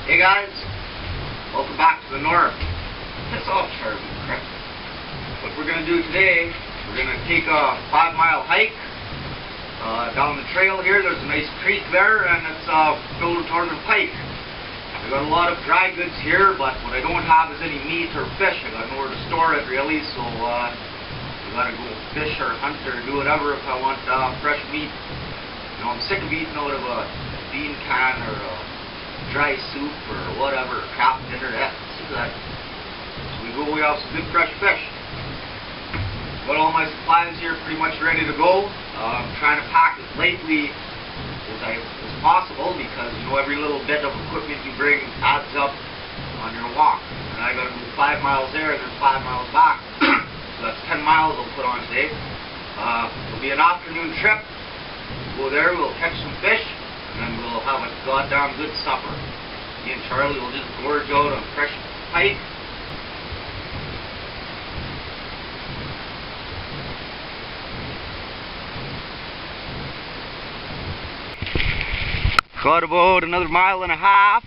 Hey guys, welcome back to the north. That's all Charlie crap. What we're going to do today, we're going to take a 5-mile hike down the trail here. There's a nice creek there and it's filled with northern pike. I got a lot of dry goods here, but what I don't have is any meat or fish. I got nowhere to store it really, so I got to go fish or hunt or do whatever if I want fresh meat. You know, I'm sick of eating out of a bean can or a dry soup or whatever, crap dinner. See that? So we have some good fresh fish. Got all my supplies here pretty much ready to go. I'm trying to pack as lightly as possible because you know every little bit of equipment you bring adds up on your walk. And I got to go 5 miles there and then 5 miles back. So that's 10 miles I'll put on today. It'll be an afternoon trip. We'll go there, we'll catch some fish, and then we'll have a goddamn good supper. Me and Charlie will just gorge out on fresh pike. Got about another 1.5 miles,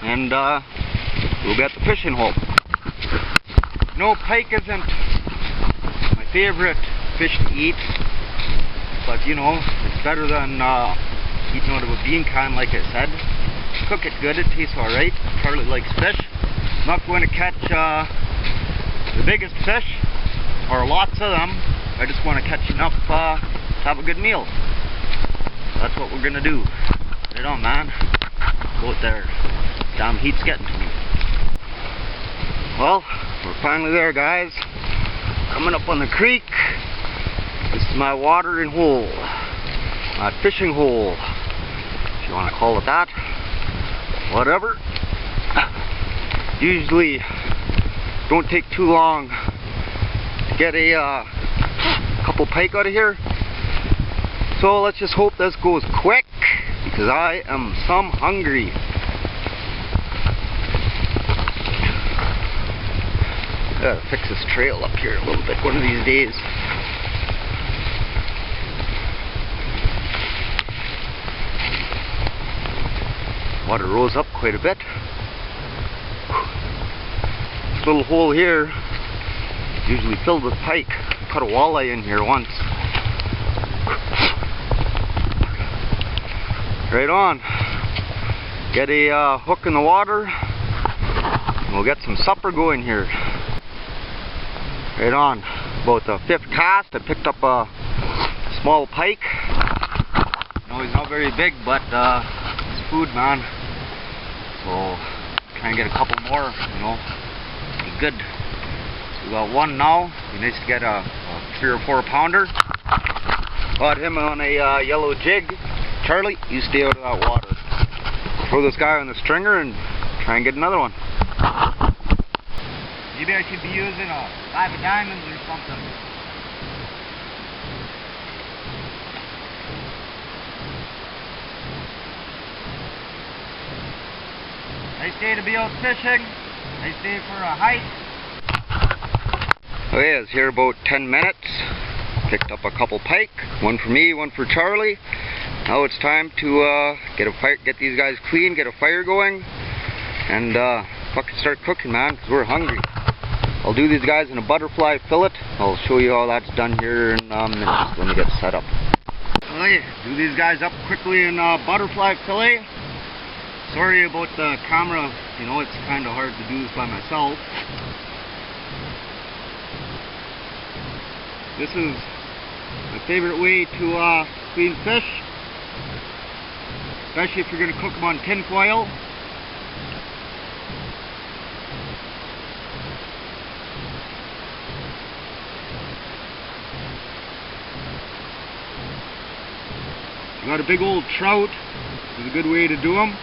and we'll be at the fishing hole. No, pike isn't my favorite fish to eat, but you know, it's better than eating out of a bean can, like I said. Cook it good, it tastes alright. Charlie likes fish. I'm not going to catch the biggest fish, or lots of them. I just want to catch enough to have a good meal. That's what we're going to do. Right on, man. Go out there. Damn heat's getting to me. Well, we're finally there, guys. Coming up on the creek. This is my watering hole. My fishing hole, if you want to call it that. Whatever. Usually don't take too long to get a couple pike out of here. So let's just hope this goes quick, because I am some hungry. Gotta fix this trail up here a little bit one of these days. Water rose up quite a bit. This little hole here is usually filled with pike. I caught a walleye in here once. Right on. Get a hook in the water and we'll get some supper going here. Right on. About the 5th cast I picked up a small pike. No, he's not very big, but it's food, man. So try and get a couple more, you know. Be good. We got one now. Be nice to get a 3 or 4 pounder. Got him on a yellow jig. Charlie, you stay out of that water. Throw this guy on the stringer and try and get another one. Maybe I should be using a 5 of diamonds or something. Nice day to be out fishing. Nice day for a hike. Okay, I was here about 10 minutes. Picked up a couple pike. One for me, one for Charlie. Now it's time to get these guys clean, get a fire going, and fucking start cooking, man, because we're hungry. I'll do these guys in a butterfly fillet. I'll show you how that's done here in minutes when we get set up. Okay, do these guys up quickly in butterfly fillet. Sorry about the camera, you know, it's kind of hard to do this by myself. This is my favorite way to clean fish. Especially if you're going to cook them on tin foil. You got a big old trout, is a good way to do them.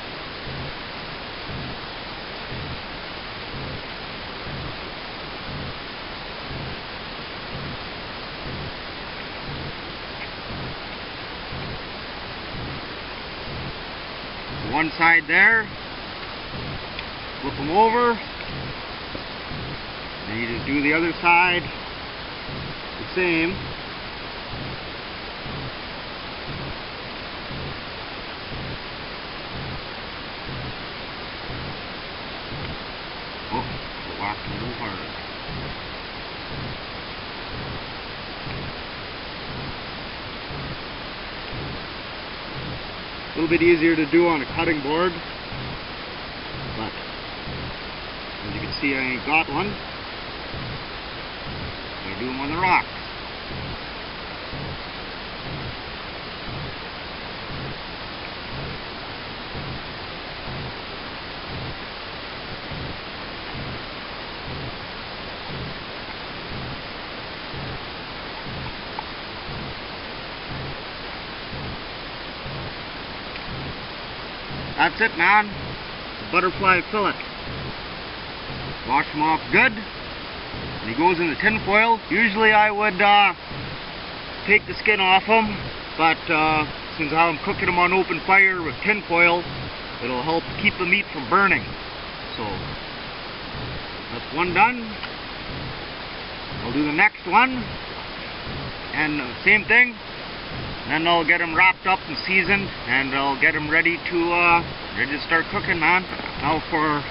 One side there, flip them over, and you just do the other side the same. rock a little harder. A little bit easier to do on a cutting board, but as you can see, I ain't got one. I do them on the rocks. That's it, man. Butterfly fillet. Wash them off good. And he goes in the tin foil. Usually I would take the skin off them, but since I'm cooking them on open fire with tin foil, it'll help keep the meat from burning. So that's one done. I'll do the next one, and same thing. Then I'll get them wrapped up and seasoned, and I'll get them ready to start cooking, man. Now for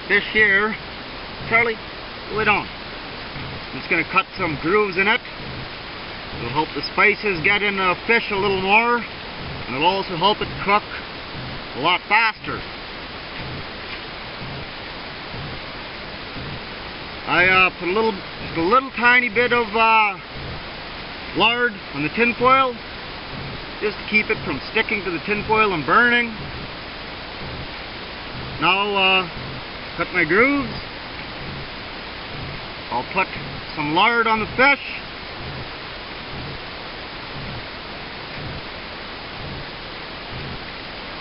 fish here, Charlie, lay down. I'm just going to cut some grooves in it. It'll help the spices get in the fish a little more, and it'll also help it cook a lot faster. I put just a little tiny bit of lard on the tin foil, just to keep it from sticking to the tin foil and burning. Now cut my grooves. I'll put some lard on the fish.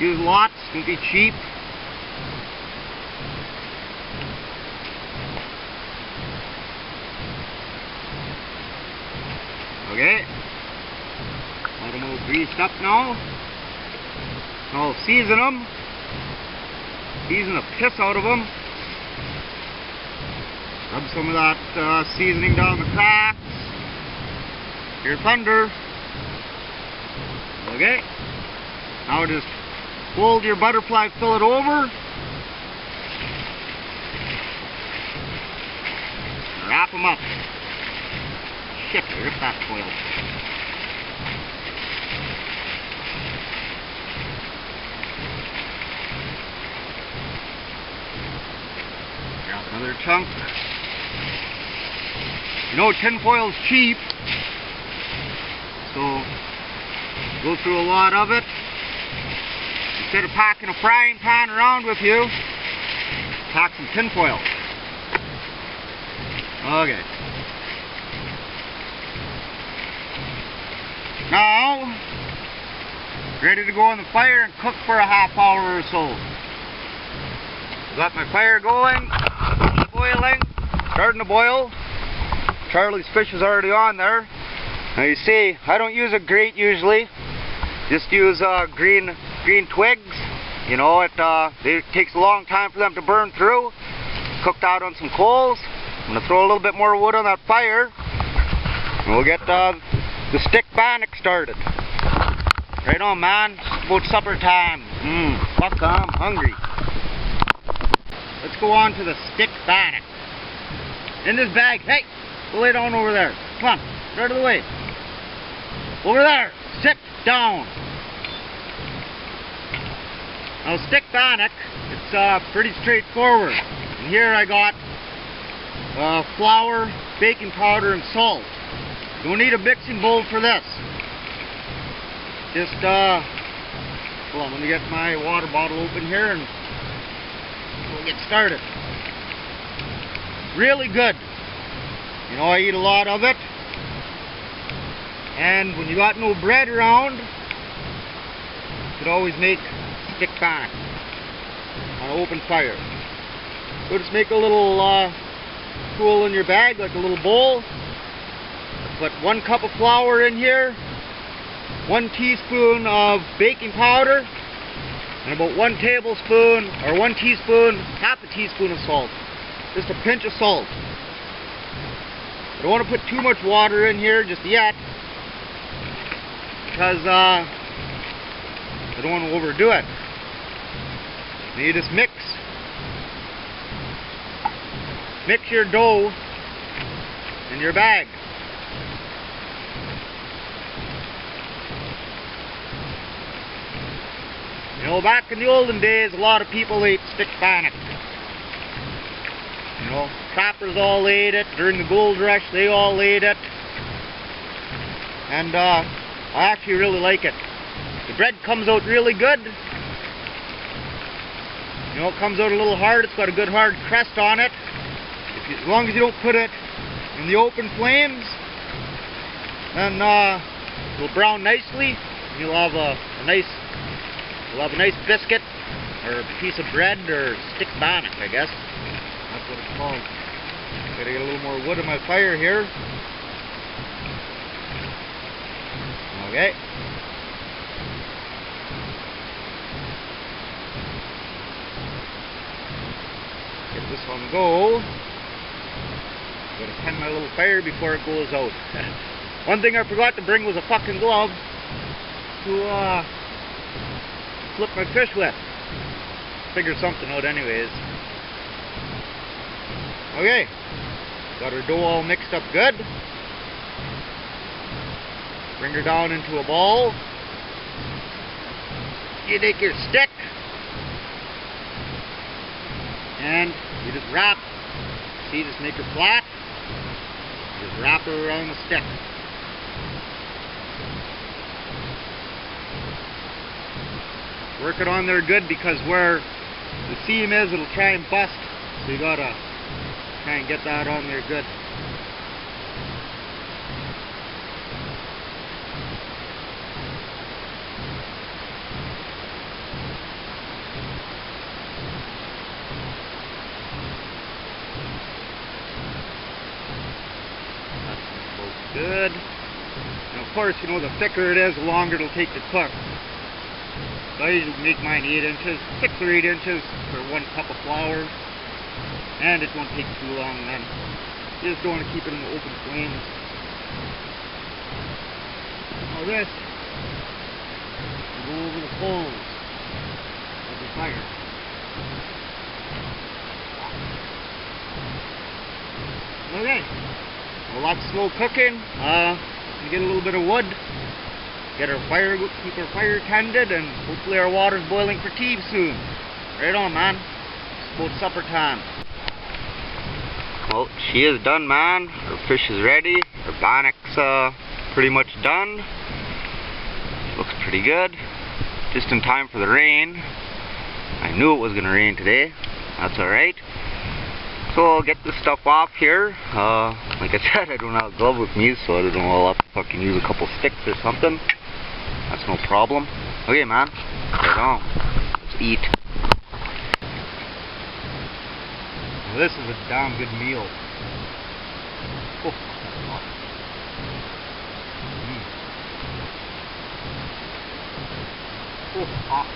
Use lots, don't be cheap. Okay, got them all greased up now. I'll season them. Season the piss out of them. Rub some of that seasoning down the cracks. Hear thunder. Okay, now just fold your butterfly fillet over. Wrap them up. Shit, I ripped that foil. Grab another chunk. You know, tin foil's cheap, so go through a lot of it. Instead of packing a frying pan around with you, pack some tin foil. Okay. Now, ready to go on the fire and cook for a half hour or so. Got my fire going, boiling, starting to boil. Charlie's fish is already on there. Now you see, I don't use a grate usually. Just use green twigs. You know, it takes a long time for them to burn through. Cooked out on some coals. I'm going to throw a little bit more wood on that fire. And we'll get the stick bannock started. Right on, man. It's about supper time. Fuck, I'm hungry. Let's go on to the stick bannock. In this bag. Hey, go lay down over there. Come on, get out of the way. Over there. Sit down. Now, stick bannock, it's pretty straightforward. And here I got flour, baking powder, and salt. Don't need a mixing bowl for this. Just, hold on, let me get my water bottle open here and we'll get started. Really good. You know, I eat a lot of it. And when you got no bread around, you could always make stick bannock on an open fire. So just make a little pool in your bag, like a little bowl. Put 1 cup of flour in here, 1 teaspoon of baking powder, and about 1 tablespoon or 1 teaspoon, half a teaspoon of salt. Just a pinch of salt. I don't want to put too much water in here just yet, because I don't want to overdo it. And you just mix. mix your dough in your bag. You know, back in the olden days, a lot of people ate stick bannock. You know, trappers all ate it. During the gold rush, they all ate it. And I actually really like it. The bread comes out really good. You know, it comes out a little hard. It's got a good hard crust on it. As long as you don't put it in the open flames, then it'll brown nicely. And you'll have a nice biscuit or a piece of bread or stick bannock, I guess. That's what it's called. Gotta get a little more wood in my fire here. Okay. Get this on the go. Gotta tend my little fire before it goes out. One thing I forgot to bring was a fucking glove to flip my fish with. Figure something out anyways. Okay. Got her dough all mixed up good. Bring her down into a ball. You take your stick and you just wrap. See, just make her flat. Just wrap her around the stick. Work it on there good, because where the seam is, it'll try and bust. So you gotta try and get that on there good. That's good. And of course, you know, the thicker it is, the longer it'll take to cook. So I usually make mine 8 inches, 6 or 8 inches for 1 cup of flour. And it won't take too long then. You just don't want to keep it in the open flames. Now this will go over the coals of the fire. Okay. Well, that's slow cooking. You get a little bit of wood. Get our fire, keep our fire tended, and hopefully our water's boiling for tea soon. Right on, man. It's about supper time. Well, she is done, man. Her fish is ready. Her bannock's pretty much done. Looks pretty good. Just in time for the rain. I knew it was gonna rain today. That's alright. So I'll get this stuff off here. Like I said, I don't have a glove with me, so I don't know, I'll have to fucking use a couple sticks or something. That's no problem. Okay, man. Right on. Let's eat. Well, this is a damn good meal. Oh, oh, hot.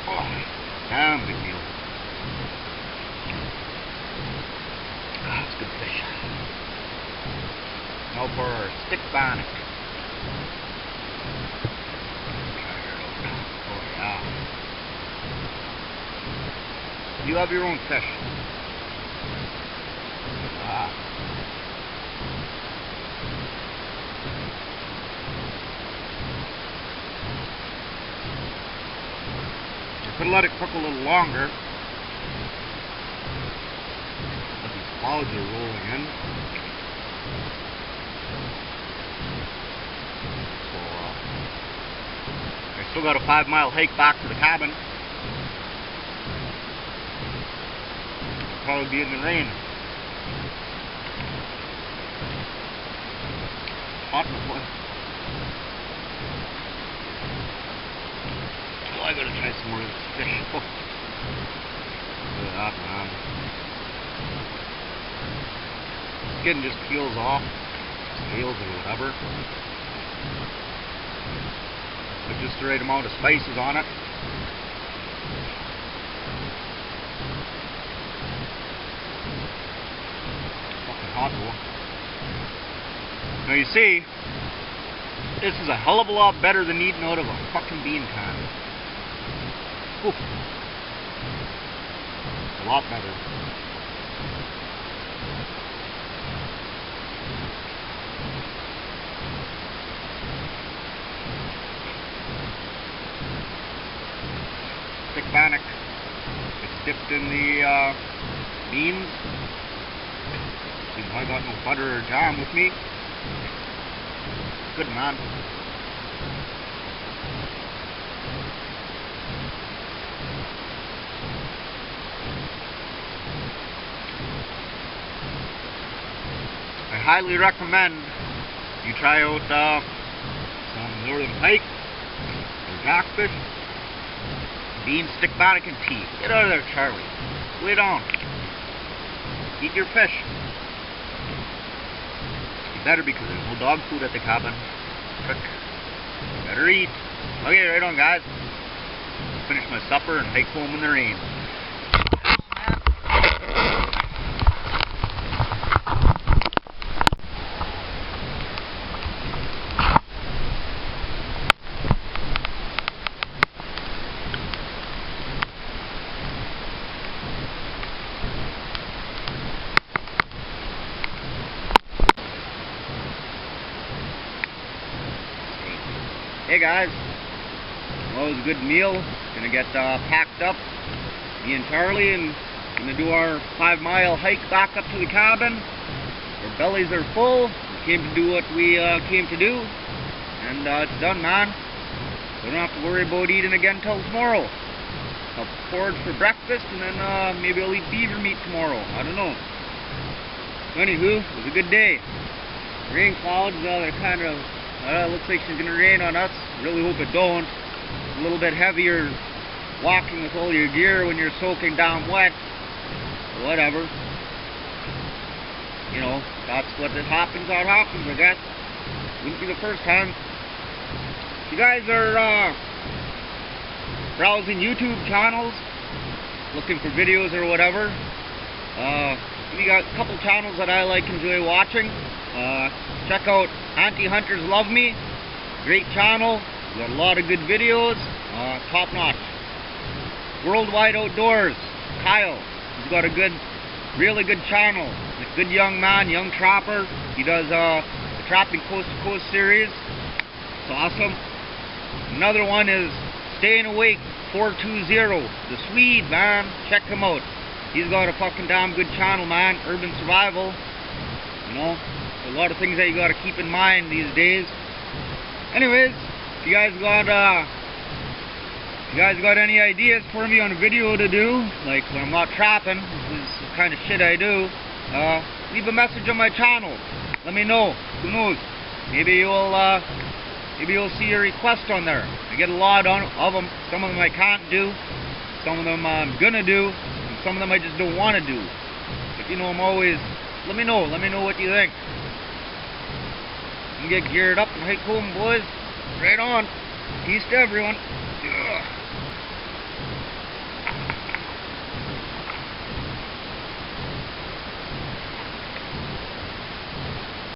Oh, damn good meal. That's good fish. Now for our stick bannock. Oh yeah. You have your own fish. You could let it cook a little longer. As these clouds are rolling in. I still got a 5-mile hike back to the cabin. I'll probably be in the rain. Hot before. Oh, I gotta try some more of this fish. Oh. Look at that, man. Skin just peels off. Scales or whatever. Put just the right amount of spices on it. Fucking hot though. Now you see, this is a hell of a lot better than eating out of a fucking bean can. Oof. A lot better. Thick Bannock. It's dipped in the beans. I got no butter or jam with me. Good man. I highly recommend you try out some northern pike or jackfish, beans, stick Bannock, and tea. Get out of there, Charlie. Lay down. Eat your fish. You better, because there's no dog food at the cabin. Cook. Better eat. Okay, right on, guys. Finish my supper and hike home in the rain. Hey guys, well, it was a good meal. Gonna get packed up, me and Charlie, and gonna do our 5-mile hike back up to the cabin. Our bellies are full. We came to do what we came to do, and it's done, man. We don't have to worry about eating again till tomorrow. I'll forage for breakfast, and then maybe I'll eat beaver meat tomorrow. I don't know. Anywho, it was a good day. Rain clouds, they're kind of looks like she's gonna rain on us. Really hope it don't. It's a little bit heavier walking with all your gear when you're soaking down wet. Whatever. You know, that's what it happens. That happens, I guess. Wouldn't be the first time. If you guys are browsing YouTube channels, looking for videos or whatever, we got a couple channels that I enjoy watching. Check out Anti-Hunters Love Me. Great channel. We got a lot of good videos. Top notch. Worldwide Outdoors. Kyle. He's got a good, really good channel. A good young man, young trapper. He does the Trapping Coast to Coast series. It's awesome. Another one is Staying Awake 420. The Swede, man. Check him out. He's got a fucking damn good channel, man. Urban survival. You know, a lot of things that you got to keep in mind these days. Anyways, if you guys got any ideas for me on a video to do, like when I'm not trapping, this is the kind of shit I do, leave a message on my channel. Let me know. Who knows? Maybe you'll see a request on there. I get a lot of them. Some of them I can't do. Some of them I'm gonna do. And some of them I just don't want to do. But you know, I'm always. Let me know. Let me know what you think. You get geared up and hike home, boys. Right on. Peace to everyone.